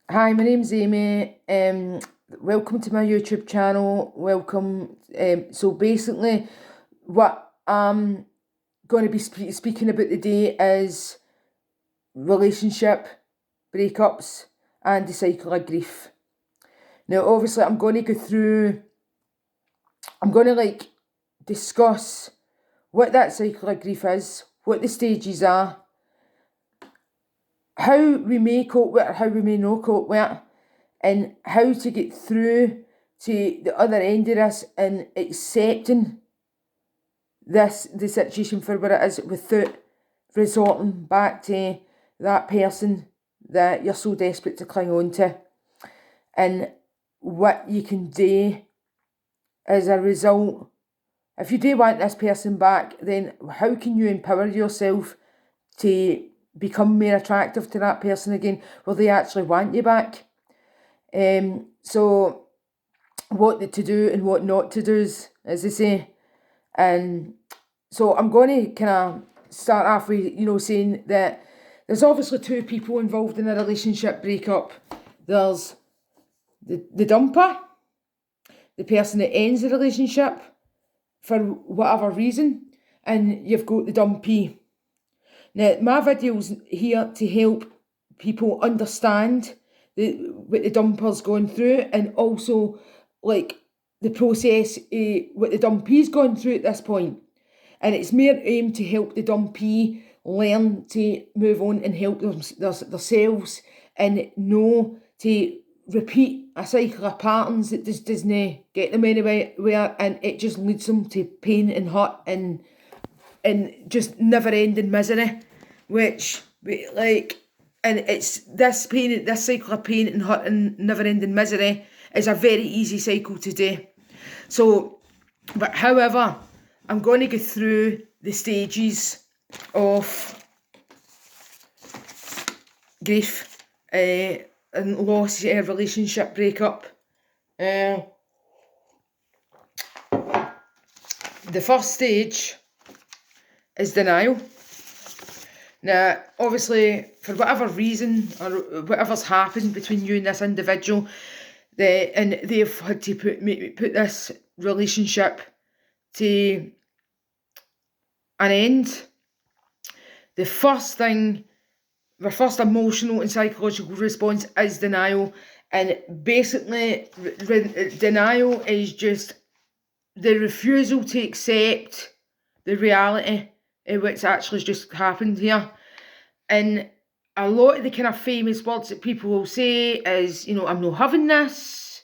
Hi, my name's Amy. Welcome to my YouTube channel. Welcome. So basically, what I'm going to be speaking about today is relationship breakups and the cycle of grief. Now, obviously, I'm going to go through. I'm going to discuss what that cycle of grief is, what the stages are, how we may cope with it, how we may not cope with it, and how to get through to the other end of this and accepting the situation for what it is without resorting back to that person that you're so desperate to cling on to, and what you can do as a result. If you do want this person back, then how can you empower yourself to become more attractive to that person again? Will they actually want you back? So what to do and what not to do, as they say. And so I'm going to kind of start off with, saying that there's obviously two people involved in a relationship breakup. There's the dumper, the person that ends the relationship for whatever reason, and you've got the dumpee. Now, my video's here to help people understand what the dumper's going through, and also the process what the dumpee's gone through at this point. And it's mere aimed to help the dumpee learn to move on and help themselves, and know to repeat a cycle of patterns that just doesn't get them anywhere, and it just leads them to pain and hurt and just never ending misery, which and it's this pain, this cycle of pain and hurt and never ending misery is a very easy cycle to do. So, but however, I'm going to go through the stages of grief and loss, relationship breakup. The first stage is denial. Now, obviously, for whatever reason or whatever's happened between you and this individual, and they've had to put this relationship to an end. The first emotional and psychological response is denial, and basically, denial is just the refusal to accept the reality of what's actually just happened here. And a lot of the kind of famous words that people will say is, I'm not having this,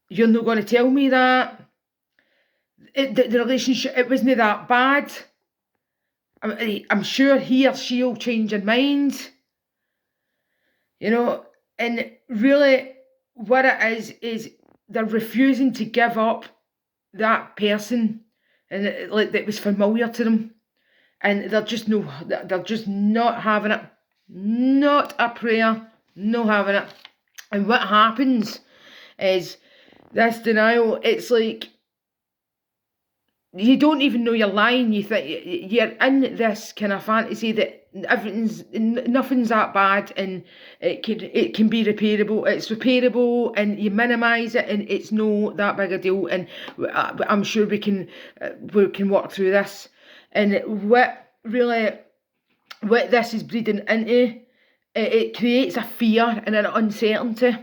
you're not going to tell me that, the relationship, it wasn't that bad, I'm sure he or she will change their mind, and really what it is they're refusing to give up that person, and that was familiar to them, and they're just not having it, not a prayer, no having it. And what happens is this denial, it's like you don't even know you're lying. You think you're in this kind of fantasy that nothing's that bad, and it can be repairable. It's repairable, and you minimise it, and it's no that big a deal. And I'm sure we can work through this. And what this is breeding into, it creates a fear and an uncertainty,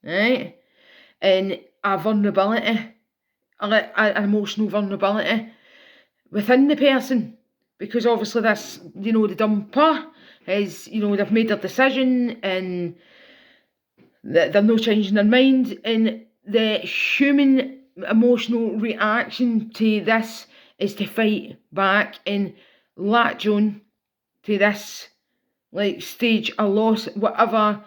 right? And a vulnerability, an emotional vulnerability within the person, because obviously this, the dumper is, they've made their decision and they're not changing their mind, and the human emotional reaction to this is to fight back and latch on to this stage of loss, whatever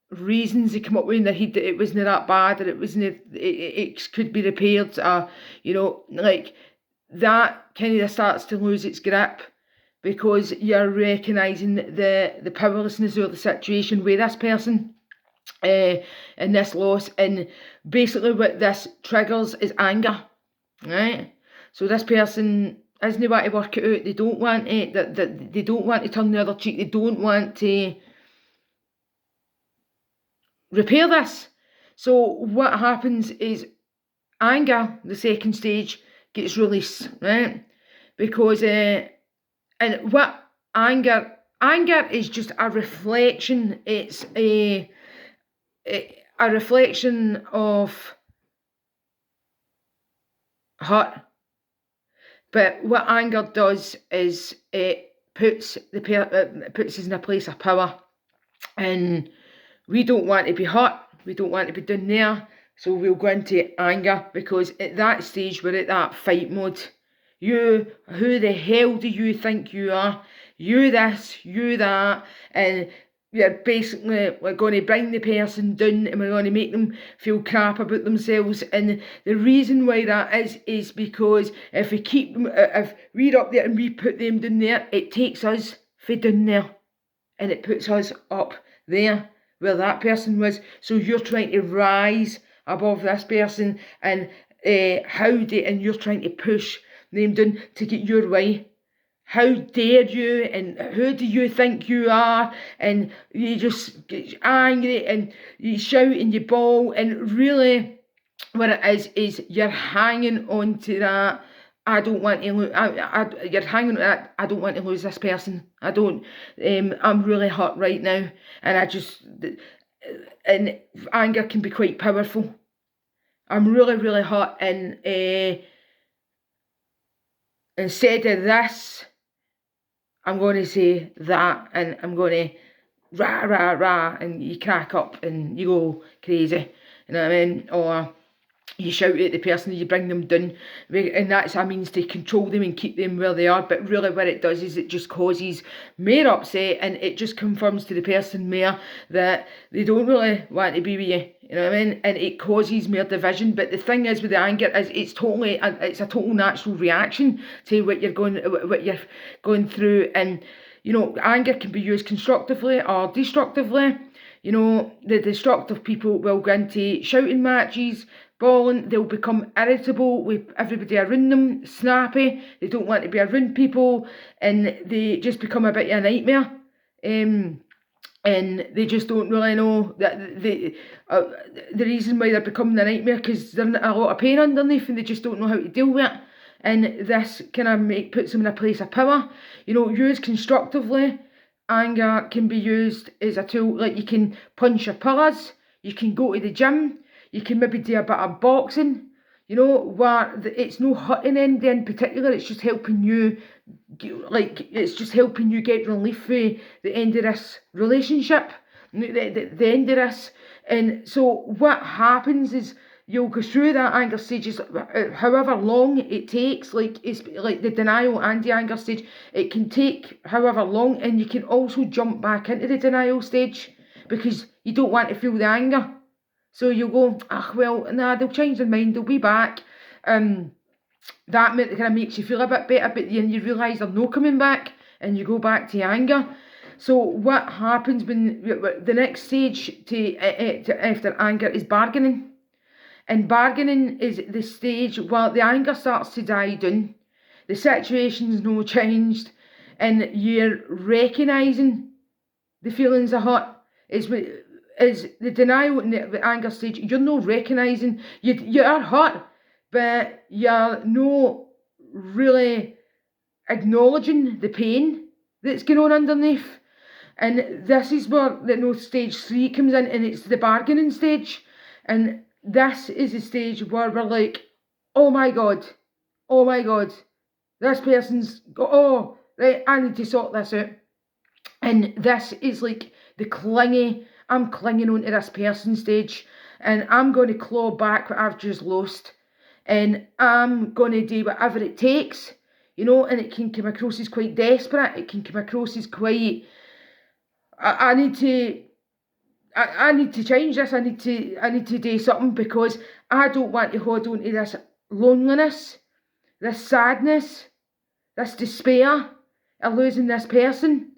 reasons they come up with in their head, that it wasn't that bad, or it could be repaired, that kind of starts to lose its grip, because you're recognising the powerlessness of the situation with this person, and this loss. And basically what this triggers is anger, right? So this person isn't want to work it out, they don't want it, they don't want to turn the other cheek, they don't want to repair this. So what happens is anger, the second stage, gets released, right? Because and what anger is just a reflection. It's a reflection of hurt. But what anger does is it puts puts us in a place of power, and we don't want to be hurt. We don't want to be down there. So we'll go into anger, because at that stage we're at that fight mode. You, who the hell do you think you are? You this, you that, and we're going to bring the person down, and we're going to make them feel crap about themselves. And the reason why that is because if we keep them, if we're up there and we put them down there, it takes us from down there, and it puts us up there where that person was. So you're trying to rise above this person, and and you're trying to push them down to get your way. How dare you, and who do you think you are? And you just get angry, and you shout and you bawl, and really what it is you're hanging on to that. I don't want to lose. You're hanging on to that. I don't want to lose this person. I don't. I'm really hurt right now, and and anger can be quite powerful. I'm really, really hurt, and instead of this, I'm going to say that, and I'm going to rah, rah, rah, and you crack up and you go crazy, you know what I mean? Or you shout at the person, you bring them down, and that's a means to control them and keep them where they are. But really what it does is it just causes more upset, and it just confirms to the person more that they don't really want to be with you, you know what I mean? And it causes more division. But the thing is with the anger is it's a total natural reaction to what you're going through. And you know, anger can be used constructively or destructively. You know, the destructive people will go into shouting matches, bawling, they'll become irritable with everybody around them, snappy, they don't want to be around people, and they just become a bit of a nightmare. And they just don't really know that the reason why they're becoming a nightmare, because they're in a lot of pain underneath, and they just don't know how to deal with it. And this kind of puts them in a place of power. You know, used constructively, anger can be used as a tool. Like, you can punch your pillars, you can go to the gym, you can maybe do a bit of boxing, you know, where it's no hurting anybody in particular, it's just helping you, get relief for the end of this relationship, the end of this. And so what happens is you'll go through that anger stages, however long it takes, like it's like the denial and the anger stage, it can take however long, and you can also jump back into the denial stage because you don't want to feel the anger. So you'll go, they'll change their mind, they'll be back. That kind of makes you feel a bit better, but then you realise they're not coming back, and you go back to anger. So what happens when the next stage after anger is bargaining. And bargaining is the stage where the anger starts to die down, the situation's no changed, and you're recognising the feelings of hurt. Is the denial and the anger stage, you're not recognising, you are hurt, but you're not really acknowledging the pain that's going on underneath. And this is where stage 3 comes in, and it's the bargaining stage. And this is the stage where we're like, oh my god, this person's, right, I need to sort this out. And this is like the clingy, I'm clinging on to this person stage, and I'm going to claw back what I've just lost, and I'm going to do whatever it takes, you know. And it can come across as quite desperate, it can come across as quite, I need to change this, I need to do something, because I don't want to hold on to this loneliness, this sadness, this despair of losing this person.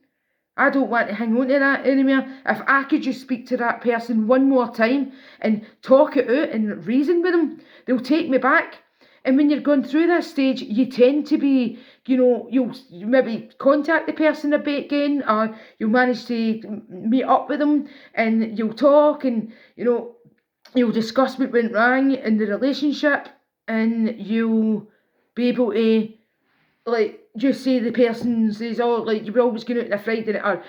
I don't want to hang on to that anymore. If I could just speak to that person one more time and talk it out and reason with them, they'll take me back. And when you're going through this stage, you tend to be, you'll maybe contact the person a bit again, or you'll manage to meet up with them, and you'll talk, and, you'll discuss what went wrong in the relationship, and you'll be able to, like, just say the person says, oh, like, you were always going out on a Friday night, or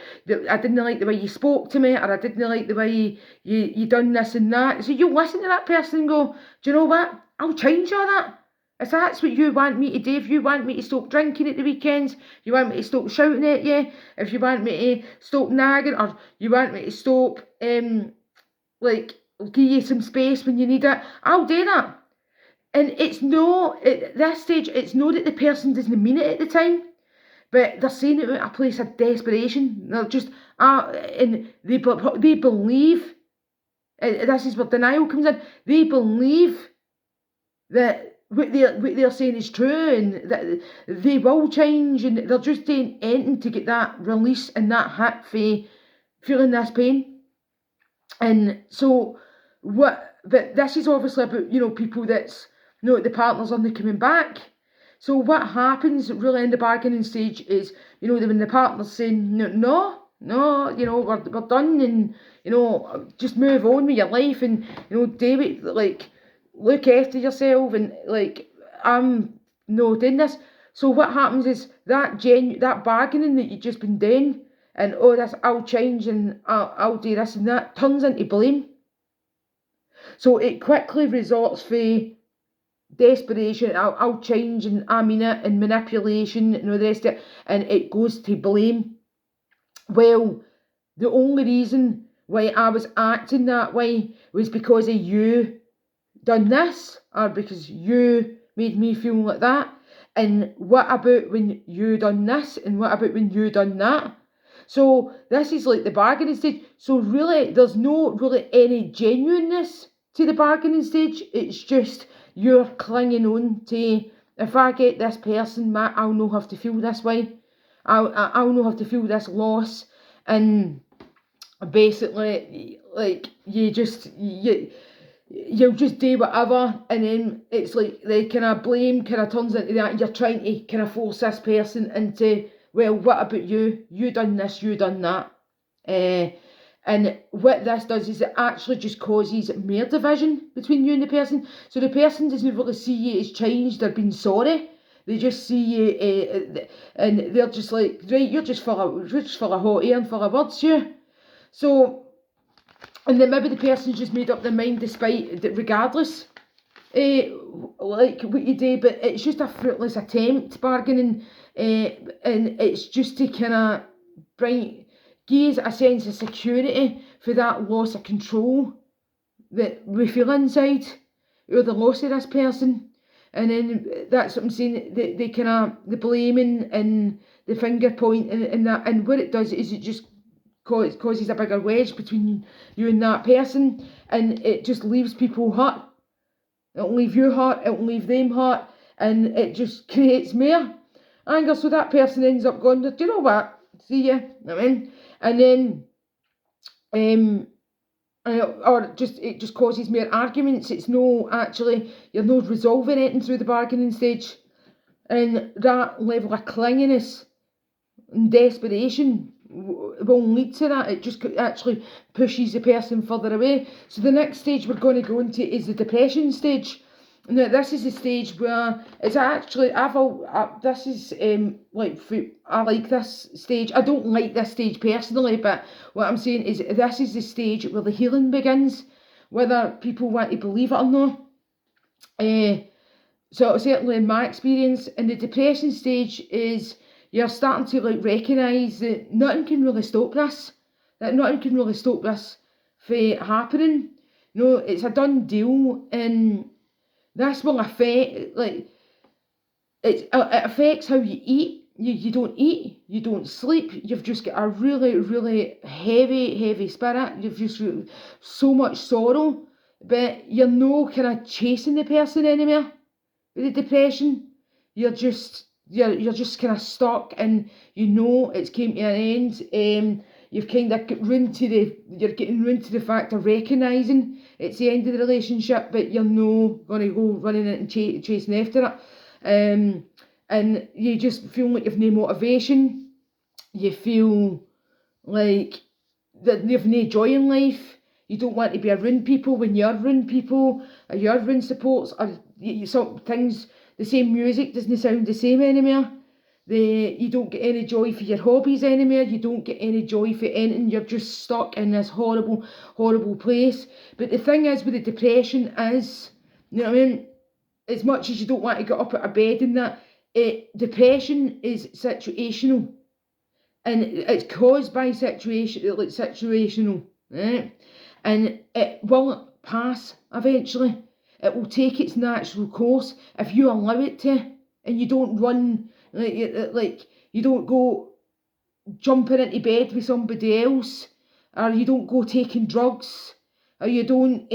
I didn't like the way you spoke to me, or I didn't like the way you done this and that. So you'll listen to that person and go, do you know what? I'll change all that. If that's what you want me to do, if you want me to stop drinking at the weekends, you want me to stop shouting at you, if you want me to stop nagging, or you want me to stop, like, give you some space when you need it, I'll do that. And it's no, at this stage, it's not that the person doesn't mean it at the time, but they're saying it out of a place of desperation. They're just, and they believe, this is where denial comes in, they believe that what they're saying is true, and that they will change, and they're just doing anything to get that release and that hit for feeling this pain. And so, but this is obviously about, people that's, the partners aren't coming back. So what happens really in the bargaining stage is, when the partner's saying, no, we're done, and, just move on with your life, and, David, like, look after yourself, and, like, I'm not doing this. So what happens is that bargaining that you've just been doing, and, this, I'll change, and I'll do this and that, turns into blame. So it quickly resorts for desperation, I'll change, and I mean it, and manipulation, and all the rest of it, and it goes to blame. Well, the only reason why I was acting that way was because of you done this, or because you made me feel like that. And what about when you done this, and what about when you done that? So this is like the bargaining stage. So really, there's no really any genuineness to the bargaining stage. It's just you're clinging on to, if I get this person, I'll not have to feel this way. I'll not have to feel this loss. And basically, like, you'll just do whatever, and then it's like the kind of blame kind of turns into that, and you're trying to kind of force this person into, well, what about you? You done this, you done that. And what this does is it actually just causes more division between you and the person. So the person doesn't really see you as changed or being sorry. They just see you, and they're just like, right, you're just full of hot air and full of words, you. So, and then maybe the person's just made up their mind regardless, like what you do, but it's just a fruitless attempt bargaining, and it's just to kind of give a sense of security for that loss of control that we feel inside, or the loss of this person. And then that's what I'm saying, the kind of the blaming and the finger pointing, and that, and what it does is it just causes a bigger wedge between you and that person, and it just leaves people hurt. It'll leave you hurt, it'll leave them hurt, and it just creates more anger. So that person ends up going, do you know what? See ya. I mean, and then it just causes more arguments. It's no, actually, you're not resolving anything through the bargaining stage, and that level of clinginess and desperation will lead to that. It just actually pushes the person further away. So the next stage we're going to go into is the depression stage. Now this is the stage where it's actually, I like this stage. I don't like this stage personally, but what I'm saying is this is the stage where the healing begins, whether people want to believe it or not. So certainly in my experience, in the depression stage is you're starting to like recognise that nothing can really stop this. That nothing can really stop this from happening. It's a done deal, and this will affect, like, it affects how you eat. You don't eat, you don't sleep, you've just got a really, really heavy spirit, you've just got so much sorrow, but you're no kind of chasing the person anymore. With the depression, you're just kind of stuck, and it's came to an end. you've kind of you're getting round to the fact of recognising it's the end of the relationship, but you're no going to go running it and chasing after it. And you just feel like you've no motivation. You feel like that you've no joy in life. You don't want to be around people when you're around people, or you're around supports, or some things, the same music doesn't sound the same anymore. You don't get any joy for your hobbies anymore. You don't get any joy for anything. You're just stuck in this horrible, horrible place. But the thing is with the depression is, you know what I mean? As much as you don't want to get up out of bed and that, depression is situational. And it's caused by situational, right? And it will pass eventually. It will take its natural course if you allow it to, and you don't run like you don't go jumping into bed with somebody else, or you don't go taking drugs, or you don't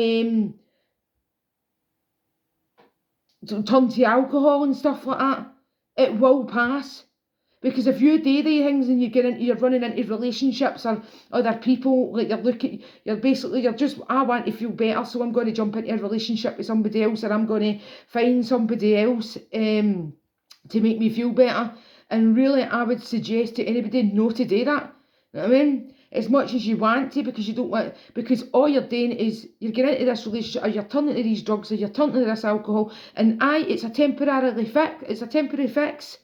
turn to alcohol and stuff like that. It will pass. Because if you do these things and you're running into relationships or other people, like you're just, I want to feel better, so I'm going to jump into a relationship with somebody else, or I'm going to find somebody else to make me feel better. And really, I would suggest to anybody not to do that. You know what I mean? As much as you want to, because you don't want, because all you're doing is you're getting into this relationship, or you're turning to these drugs, or you're turning to this alcohol, and it's a temporary fix.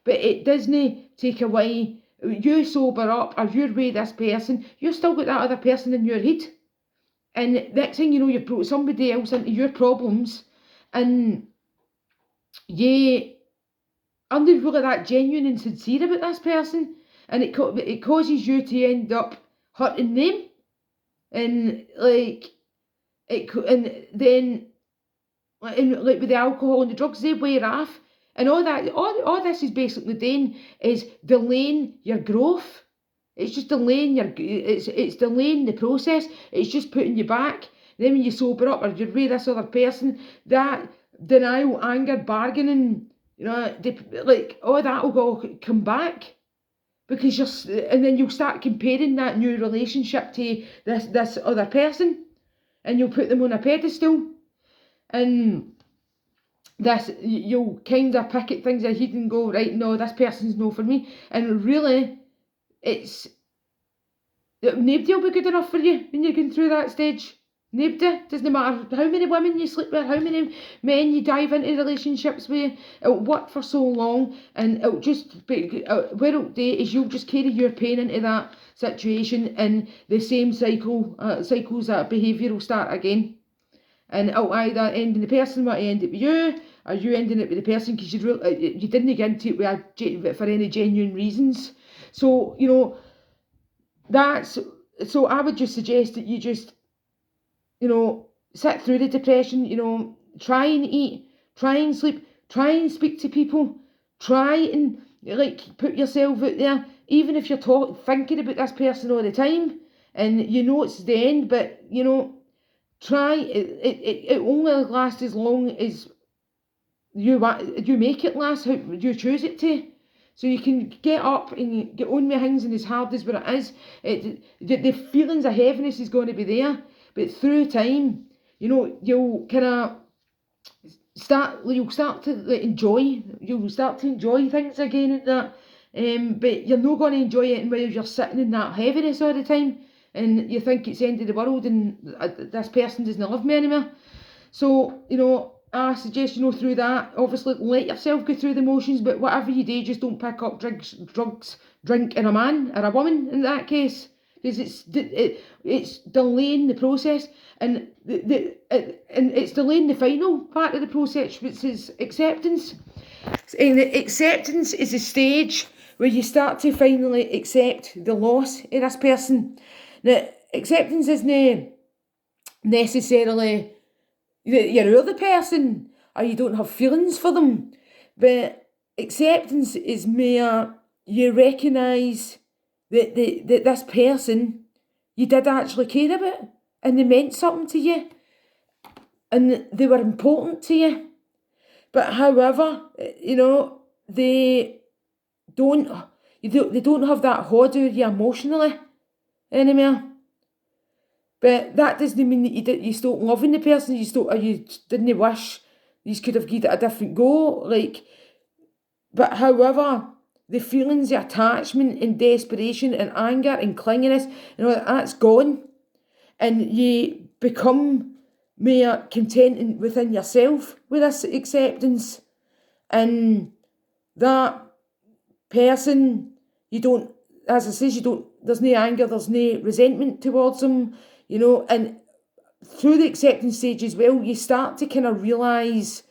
But it doesn't take away, you sober up or you're with this person, you've still got that other person in your head. And next thing you know, you've brought somebody else into your problems, and you aren't really that genuine and sincere about this person. And it causes you to end up hurting them. And and then like with the alcohol and the drugs, they wear off. And all this is basically doing is delaying your growth. It's just delaying it's delaying the process. It's just putting you back. Then when you sober up or you're with this other person, that denial, anger, bargaining, like all that will come back. Because and then you'll start comparing that new relationship to this other person, and you'll put them on a pedestal, and you'll kind of pick at things ahead and go, right, no, this person's no for me. And really, nobody will be good enough for you when you're going through that stage. Nobody. Doesn't matter how many women you sleep with, how many men you dive into relationships with, it'll work for so long, and it'll just be, where it'll do is you'll just carry your pain into that situation, and the same cycles of behaviour will start again. And it'll either end in the person might end it with you, or you ending it with the person because you didn't get into it for any genuine reasons. So, so I would just suggest that you just, sit through the depression, try and eat, try and sleep, try and speak to people, try and put yourself out there, even if you're thinking about this person all the time, and it's the end, but try it only lasts as long as you make it last, how you choose it to. So you can get up and get on with things, and as hard as what it is, the feelings of heaviness is going to be there, but through time, you'll kind of you'll start to enjoy things again and that, but you're not going to enjoy it while you're sitting in that heaviness all the time, and you think it's the end of the world, and this person doesn't love me anymore. So, I suggest, through that, obviously let yourself go through the motions, but whatever you do, just don't pick up drugs, drink, and a man or a woman in that case, because it's delaying the process, and and it's delaying the final part of the process, which is acceptance. And acceptance is a stage where you start to finally accept the loss of this person. Now, acceptance isn't necessarily you're out the person or you don't have feelings for them, but acceptance is mere you recognise that this person you did actually care about, and they meant something to you, and they were important to you. But however, they don't have that hold over you emotionally. anymore. But that doesn't mean that you stop loving the person, or you didn't wish you could have given it a different go. But however, the feelings of attachment and desperation and anger and clinginess, that's gone. And you become more content within yourself with this acceptance. And that person, as I says, there's no anger, there's no resentment towards them, and through the acceptance stage as well, you start to kind of realise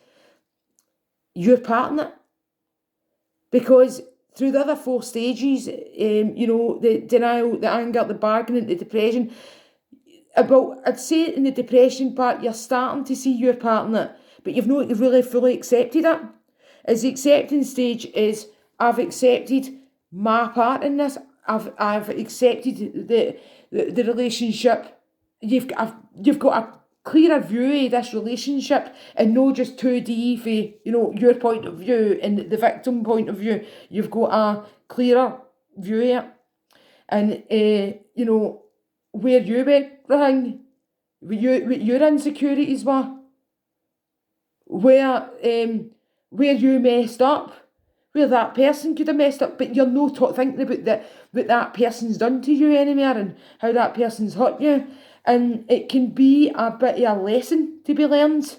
your part in it. Because through the other 4 stages, the denial, the anger, the bargaining, the depression, I'd say in the depression part, you're starting to see your part in it, but you've not really fully accepted it. As the acceptance stage is, I've accepted my part in this. I've accepted the relationship. You've got a clearer view of this relationship, and not just 2D for your point of view and the victim point of view. You've got a clearer view of it, and where you went wrong, what your insecurities were, where you messed up, where that person could have messed up, but you're not thinking about what that person's done to you anymore and how that person's hurt you. And it can be a bit of a lesson to be learned.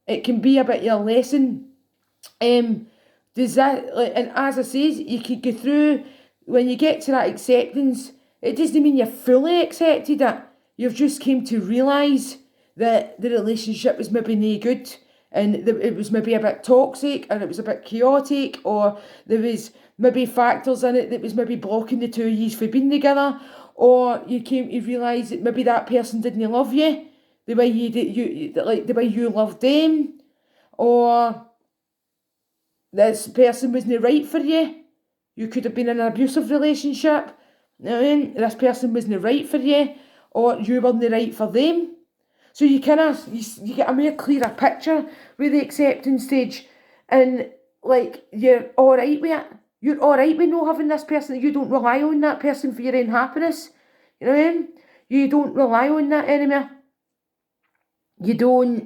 It can be a bit of a lesson. Does that, and as I say, you could go through, when you get to that acceptance, it doesn't mean you're fully accepted it. You've just came to realise that the relationship was maybe no good, and it was maybe a bit toxic, and it was a bit chaotic, or there was maybe factors in it that was maybe blocking the two of you from being together, or you came to realise that maybe that person didn't love you the way the way you loved them, or this person wasn't right for you. You could have been in an abusive relationship. This person wasn't right for you, or you weren't right for them. So you get a more clearer picture with the acceptance stage, and you're all right with it. You're all right with not having this person. You don't rely on that person for your own happiness. You know what I mean? You don't rely on that anymore. You're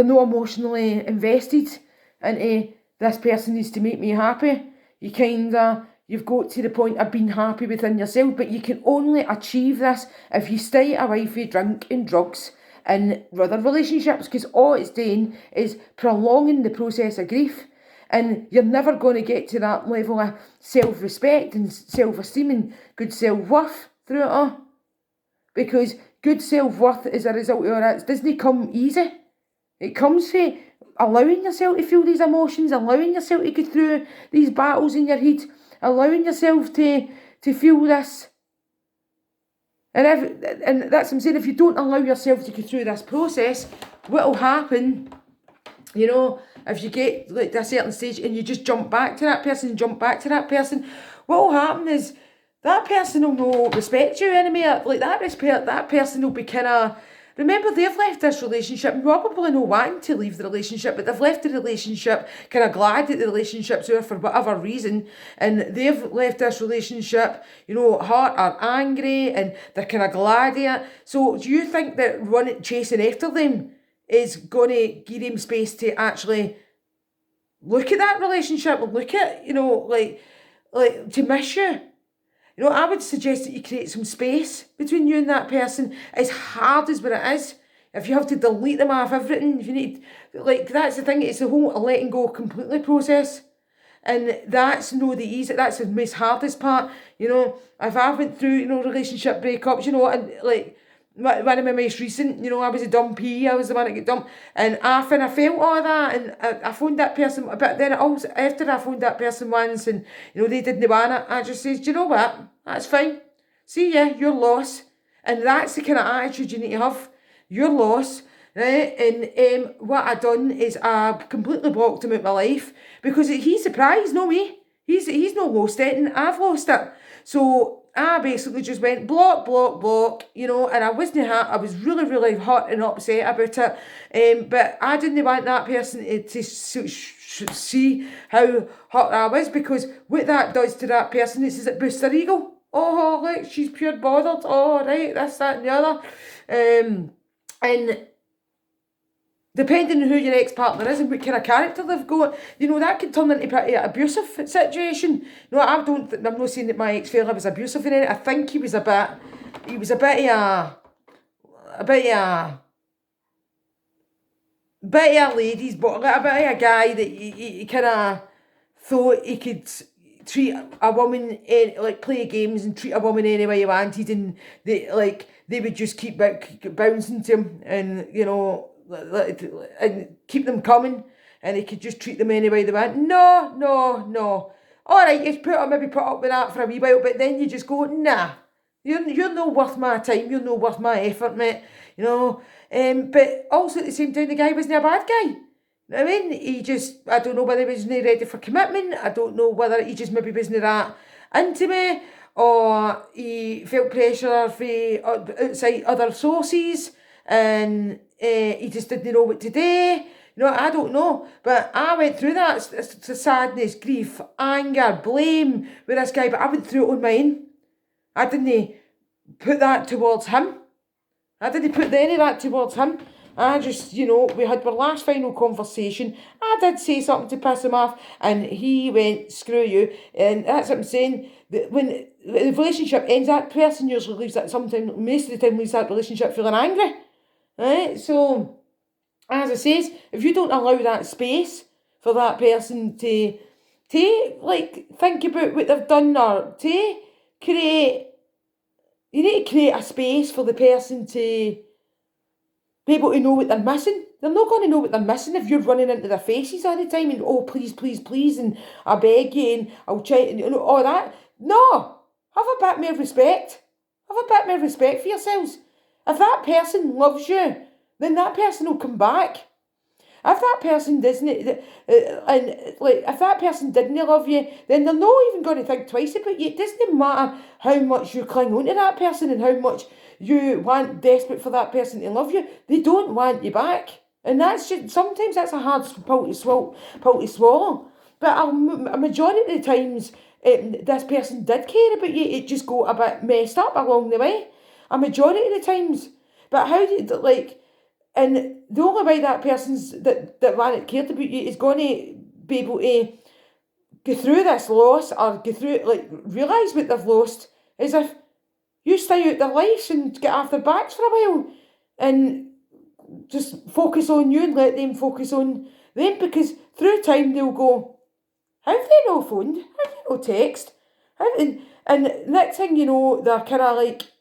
not emotionally invested into this person needs to make me happy. You've got to the point of being happy within yourself, but you can only achieve this if you stay away from drink and drugs and other relationships, because all it's doing is prolonging the process of grief, and you're never going to get to that level of self-respect and self-esteem and good self-worth through it all, because good self-worth as a result of all that doesn't come easy. It comes from allowing yourself to feel these emotions, allowing yourself to go through these battles in your head, allowing yourself to feel this. And that's what I'm saying, if you don't allow yourself to go through this process, what'll happen, if you get to a certain stage and you just jump back to that person, what'll happen is that person will not respect you anymore. That person will be kind of, remember, they've left this relationship, probably not wanting to leave the relationship, but they've left the relationship kind of glad that the relationship's over for whatever reason, and they've left this relationship, hurt or angry, and they're kind of glad of it. So do you think that chasing after them is going to give them space to actually look at that relationship, look at, to miss you? I would suggest that you create some space between you and that person, as hard as what it is. If you have to delete them off everything, if you need, that's the thing, it's the whole letting go completely process. And that's no the easy, that's the most hardest part. If I went through, relationship breakups, and one of my most recent, I was a dumpee, I was the one that got dumped, and I felt all of that, and I phoned that person, but then also, after I phoned that person once, and, they didn't want it, I just says, do you know what, that's fine, see ya, your loss, and that's the kind of attitude you need to have, your loss, right? And what I done is I completely blocked him out of my life, because he's surprised, not me, he's not lost it, and I've lost it, so I basically just went block, and I wasn't hurt. I was really, really hurt and upset about it. But I didn't want that person to see how hurt I was, because what that does to that person is it boosts their ego. Oh, like, she's pure bothered. Oh, right, this, that, and the other. And depending on who your ex-partner is and what kind of character they've got, that can turn into pretty an abusive situation. No, I'm not saying that my ex-fella was abusive in it. I think he was a bit of a ladies, but like a bit of a guy that he kind of thought he could treat a woman, like play games and treat a woman any way he wanted, and they would just keep bouncing to him, and and keep them coming, and he could just treat them any way they want. No, no, no. All right, you maybe put up with that for a wee while, but then you just go, nah, you're not worth my time. You're not worth my effort, mate. But also at the same time, the guy wasn't a bad guy. I mean, I don't know whether he wasn't ready for commitment. I don't know whether he just maybe wasn't that into me, or he felt pressure from outside other sources, and he just didn't know what to do. I don't know. But I went through that sadness, grief, anger, blame with this guy, but I went through it on my own. I didn't put that towards him. I didn't put any of that towards him. I just, we had our last final conversation. I did say something to piss him off, and he went, screw you. And that's what I'm saying. When the relationship ends, that person usually leaves that most of the time leaves that relationship feeling angry. Right? So, as I says, if you don't allow that space for that person to think about what they've done, or to create, you need to create a space for the person to be able to know what they're missing. They're not going to know what they're missing if you're running into their faces all the time and, oh, please, please, please, and I beg you, and I'll try, and all that. No! Have a bit more respect. Have a bit more respect for yourselves. If that person loves you, then that person will come back. If that person doesn't, if that person didn't love you, then they're not even going to think twice about you. It doesn't matter how much you cling on to that person and how much you want desperate for that person to love you. They don't want you back, and sometimes that's a hard pill to swallow. But a majority of the times, this person did care about you. It just got a bit messed up along the way. A majority of the times, but how did and the only way that person's that cared about you is going to be able to go through this loss, or go through realise what they've lost, is if you stay out their lives and get off their backs for a while, and just focus on you and let them focus on them, because through time they'll go, how have they no phoned? How have they no text? And next thing you know, they're kind of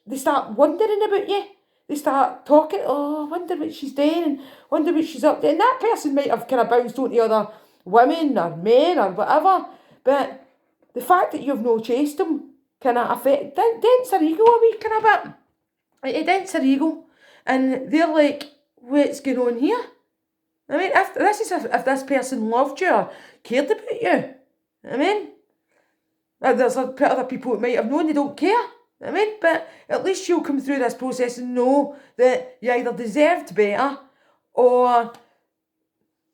they start wondering about you. They start talking, oh, I wonder what she's doing, and wonder what she's up to. And that person might have kind of bounced onto other women or men or whatever, but the fact that you've no chased them kind of dents their ego a wee kind of bit. It dents their ego, and they're like, what's going on here? I mean, if this person loved you or cared about you, I mean, there's other people that might have known they don't care. I mean, but at least you'll come through this process and know that you either deserved better, or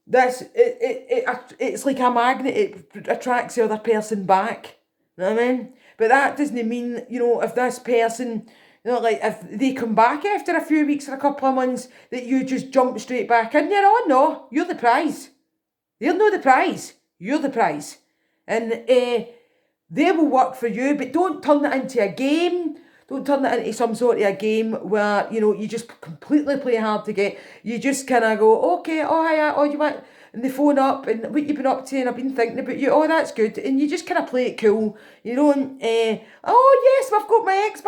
it's like a magnet, it attracts the other person back. You know what I mean? But that doesn't mean, if this person, if they come back after a few weeks or a couple of months, that you just jump straight back in there. Oh no, you're the prize. They're not the prize. You're the prize. And they will work for you, but don't turn it into a game. Don't turn it into some sort of a game where, you just completely play hard to get. You just kind of go, okay, oh, hiya, oh, you want, and they phone up, and what you've been up to, and I've been thinking about you, oh, that's good. And you just kind of play it cool. You don't, oh, yes, I've got my ex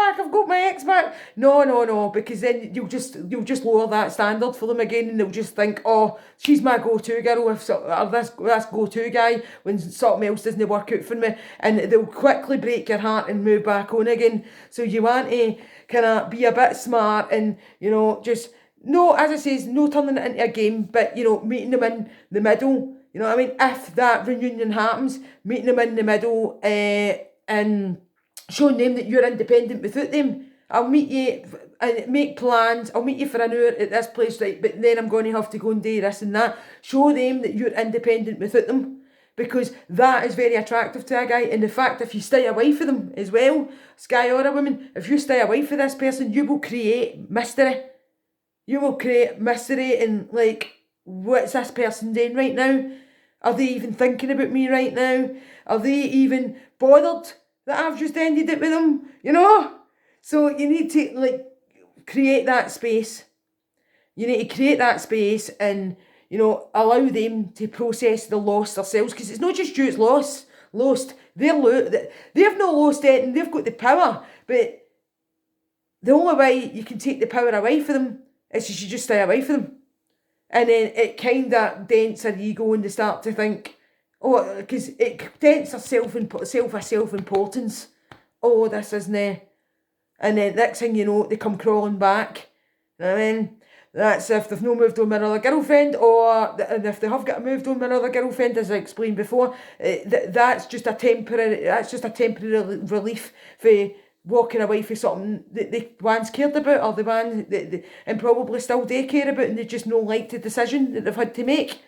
back. No, because then you'll just lower that standard for them again, and they'll just think, oh, she's my go-to girl, or this go-to guy when something else doesn't work out for me, and they'll quickly break your heart and move back on again. So you want to kind of be a bit smart, and, just, no, as I say, no turning it into a game, but, meeting them in the middle. You know what I mean? If that reunion happens, meeting them in the middle, and showing them that you're independent without them. I'll meet you and make plans. I'll meet you for an hour at this place, right? But then I'm going to have to go and do this and that. Show them that you're independent without them. because that is very attractive to a guy. And the fact if you stay away from them as well, guy or a woman, if you stay away from this person, you will create mystery. You will create mystery and like, what's this person doing right now? Are they even thinking about me right now? Are they even bothered that I've just ended it with them? You know? So you need to like create that space. You need to create that space and, you know, allow them to process the loss themselves, because it's not just you it's lost. They've not lost anything, they've got the power, but the only way you can take the power away from them is you just stay away from them. And then it kind of dents their ego and they start to think, oh, because it dents their self-importance. Oh, this isn't it. And then next thing you know, they come crawling back. You know what I mean? That's if they've not moved on with another girlfriend, and if they have got moved on with another girlfriend, as I explained before, that's just a temporary relief for walking away from something that they once cared about, or the one and probably still do care about, and they just not like the decision that they've had to make.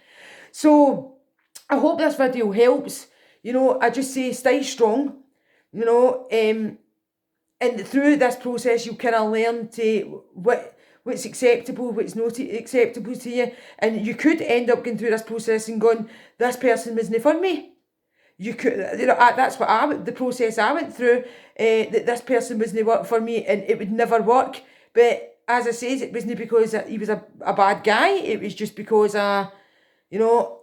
So I hope this video helps. You know, I just say stay strong. You know, and through this process you kind of learn to what's acceptable, what's not acceptable to you, and you could end up going through this process and going, this person wasn't for me. You could, you know, that's what the process I went through, that this person wasn't work for me and it would never work. But as I said, it wasn't because he was a bad guy, it was just because, you know,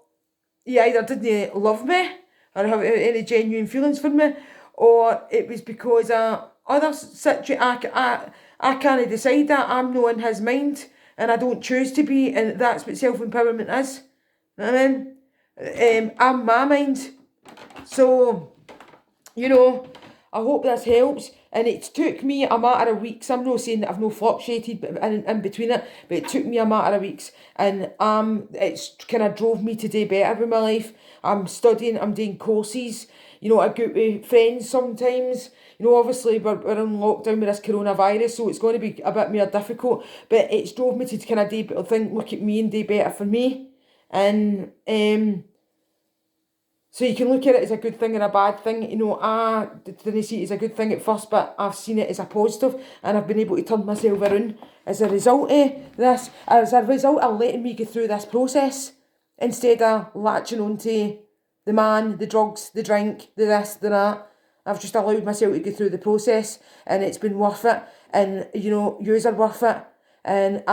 he either didn't love me or have any genuine feelings for me, or it was because other situations, I can't decide that, I'm not in his mind and I don't choose to be, and that's what self-empowerment is. You know what I mean? I'm my mind. So, you know, I hope this helps. And it took me a matter of weeks. I'm not saying that I've no fluctuated in between it, but it took me a matter of weeks. And it's kind of drove me to do better with my life. I'm studying, I'm doing courses. You know, I go with friends sometimes. You know, obviously we're in lockdown with this coronavirus, so it's going to be a bit more difficult. But it's drove me to kind of look at me and do better for me. And so you can look at it as a good thing and a bad thing. You know, I didn't see it as a good thing at first, but I've seen it as a positive, and I've been able to turn myself around as a result of this, as a result of letting me go through this process, instead of latching onto the man, the drugs, the drink, the this, the that. I've just allowed myself to go through the process, and it's been worth it, and, you know, yous are worth it, and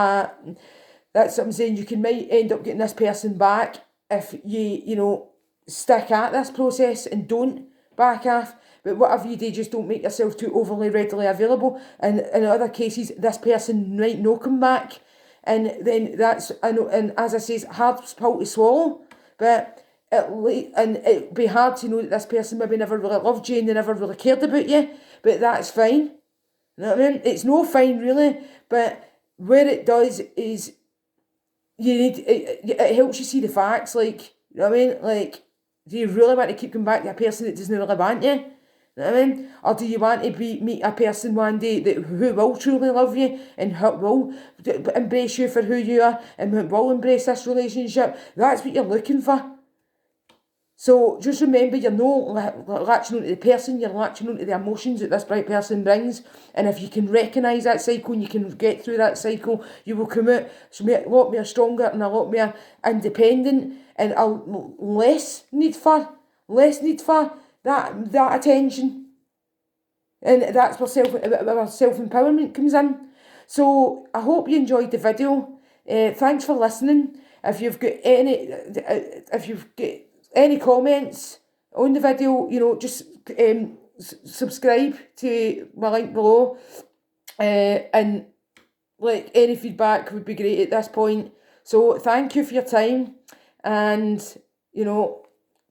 that's what I'm saying. You might end up getting this person back if you know, stick at this process and don't back off. But whatever you do, just don't make yourself too overly readily available. And in other cases, this person might not come back, and then that's, I know, and as I say, it's a hard pill to swallow, but it'd be hard to know that this person maybe never really loved you and they never really cared about you, but that's fine. You know what I mean? It's no fine really, but where it does is it helps you see the facts, like, you know what I mean? Like, do you really want to keep coming back to a person that doesn't really want you? You know what I mean? Or do you want to meet a person one day who will truly love you and who will embrace you for who you are and who will embrace this relationship? That's what you're looking for. So just remember, you're not latching onto the person, you're latching onto the emotions that this bright person brings. And if you can recognise that cycle and you can get through that cycle, you will come out a lot more stronger and a lot more independent, and a less need for that attention. And that's where self-empowerment comes in. So I hope you enjoyed the video. Thanks for listening. If you've got any comments on the video, you know, just subscribe to my link below, and like any feedback would be great at this point. So thank you for your time, and, you know,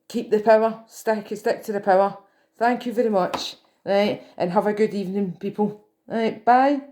keep the power, stick to the power. Thank you very much, right, and have a good evening, people. Right, bye.